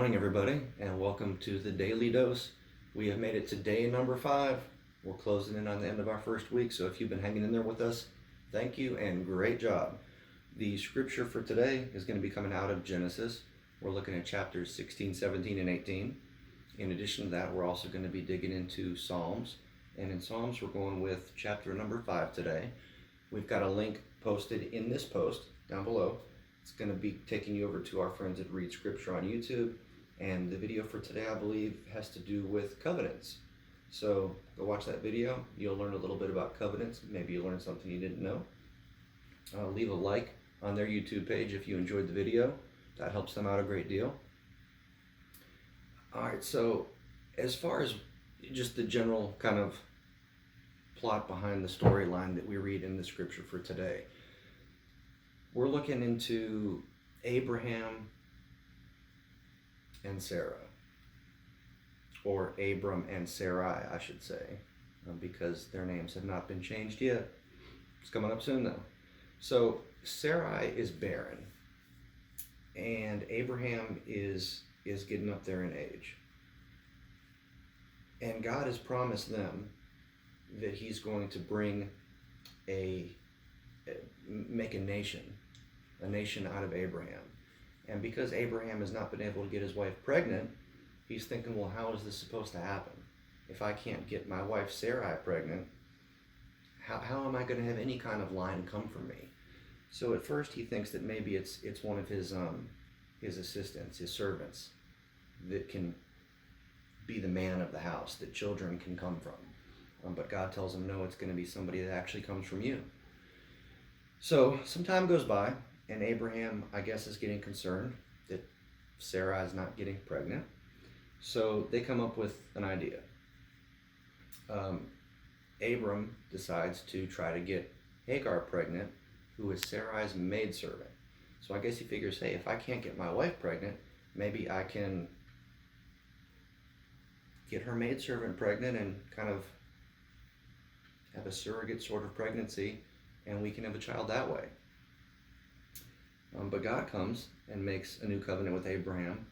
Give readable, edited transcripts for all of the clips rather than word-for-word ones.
morning, everybody, and welcome to the Daily Dose. We have made it to day number 5. We're closing in on the end of our first week, so if you've been hanging in there with us, thank you and great job. The scripture for today is going to be coming out of Genesis. We're looking at chapters 16, 17, and 18. In addition to that, we're also going to be digging into Psalms. And in Psalms, we're going with chapter number 5 today. We've got a link posted in this post down below. It's going to be taking you over to our friends at Read Scripture on YouTube. And the video for today, I believe, has to do with covenants. So go watch that video. You'll learn a little bit about covenants. Maybe you'll learn something you didn't know. Leave a like on their YouTube page if you enjoyed the video. That helps them out a great deal. All right, so as far as just the general kind of plot behind the storyline that we read in the scripture for today, we're looking into Abraham and Sarah, or Abram and Sarai, I should say, because their names have not been changed yet. It's coming up soon, though. So Sarai is barren, and Abraham is getting up there in age. And God has promised them that he's going to bring make a nation out of Abraham. And because Abraham has not been able to get his wife pregnant, he's thinking, well, how is this supposed to happen? If I can't get my wife Sarai pregnant, how am I going to have any kind of line come from me? So at first he thinks that maybe it's one of his assistants, his servants, that can be the man of the house, that children can come from. But God tells him, no, it's going to be somebody that actually comes from you. So some time goes by, and Abraham, I guess, is getting concerned that Sarah is not getting pregnant. So they come up with an idea. Abram decides to try to get Hagar pregnant, who is Sarai's maidservant. So I guess he figures, hey, if I can't get my wife pregnant, maybe I can get her maidservant pregnant and kind of have a surrogate sort of pregnancy, and we can have a child that way. But God comes and makes a new covenant with Abraham,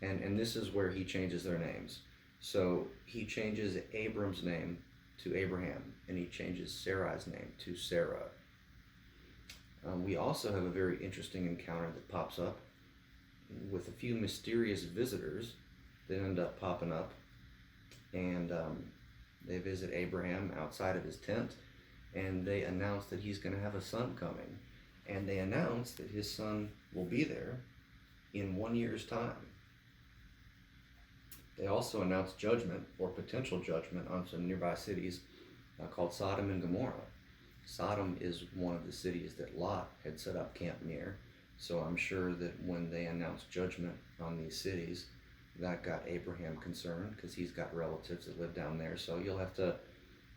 and this is where he changes their names. So he changes Abram's name to Abraham, and he changes Sarai's name to Sarah. We also have a very interesting encounter that pops up with a few mysterious visitors that end up popping up, and they visit Abraham outside of his tent, and they announce that he's going to have a son coming. And they announce that his son will be there in 1 year's time. They also announce judgment, or potential judgment, on some nearby cities called Sodom and Gomorrah. Sodom is one of the cities that Lot had set up camp near. So I'm sure that when they announced judgment on these cities, that got Abraham concerned, because he's got relatives that live down there. So you'll have to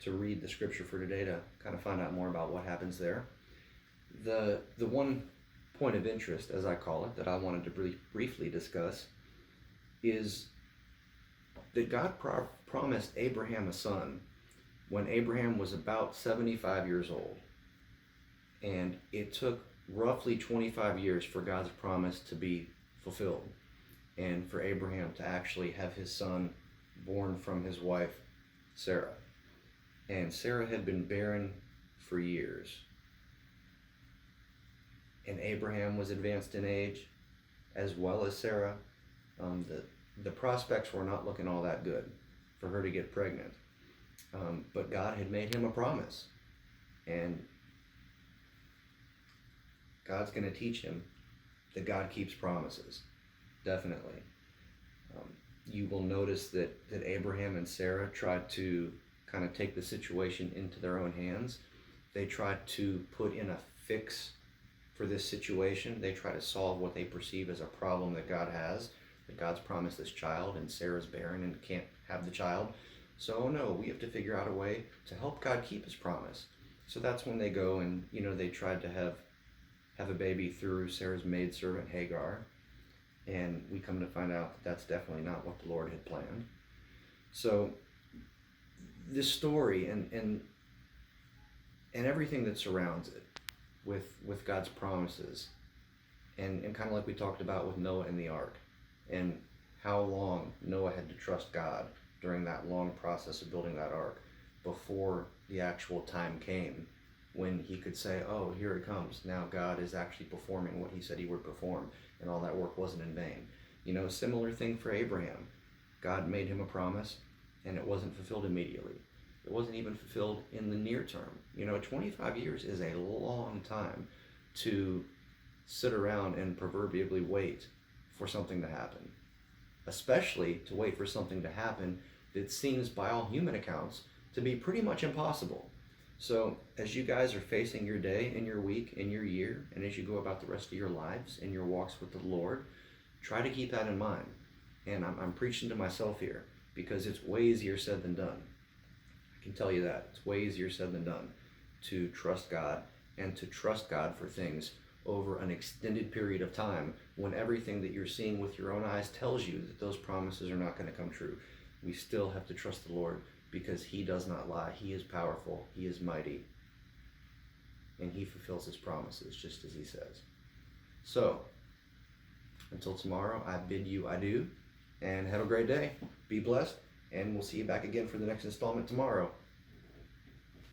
read the scripture for today to kind of find out more about what happens there. The one point of interest, as I call it, that I wanted to briefly discuss is that God promised Abraham a son when Abraham was about 75 years old. And it took roughly 25 years for God's promise to be fulfilled, and for Abraham to actually have his son born from his wife, Sarah. And Sarah had been barren for years. And Abraham was advanced in age, as well as Sarah. The prospects were not looking all that good for her to get pregnant. But God had made him a promise. And God's going to teach him that God keeps promises. Definitely. You will notice that Abraham and Sarah tried to kind of take the situation into their own hands. They tried to put in a fix for this situation. They try to solve what they perceive as a problem that God has, that God's promised this child and Sarah's barren and can't have the child. So no, we have to figure out a way to help God keep his promise. So that's when they go and, they tried to have a baby through Sarah's maidservant Hagar. And we come to find out that that's definitely not what the Lord had planned. So this story and everything that surrounds it, with God's promises, and kind of like we talked about with Noah and the ark, and how long Noah had to trust God during that long process of building that ark before the actual time came when he could say, oh, here it comes. Now God is actually performing what he said he would perform, and all that work wasn't in vain. Similar thing for Abraham. God made him a promise, and it wasn't fulfilled immediately. It wasn't even fulfilled in the near term. 25 years is a long time to sit around and proverbially wait for something to happen, especially to wait for something to happen that seems, by all human accounts, to be pretty much impossible. So as you guys are facing your day and your week and your year, and as you go about the rest of your lives and your walks with the Lord, try to keep that in mind. And I'm preaching to myself here, because it's way easier said than done. I can tell you that. It's way easier said than done to trust God, and to trust God for things over an extended period of time when everything that you're seeing with your own eyes tells you that those promises are not going to come true. We still have to trust the Lord, because he does not lie. He is powerful. He is mighty. And he fulfills his promises just as he says. So, until tomorrow, I bid you adieu, and have a great day. Be blessed, and we'll see you back again for the next installment tomorrow.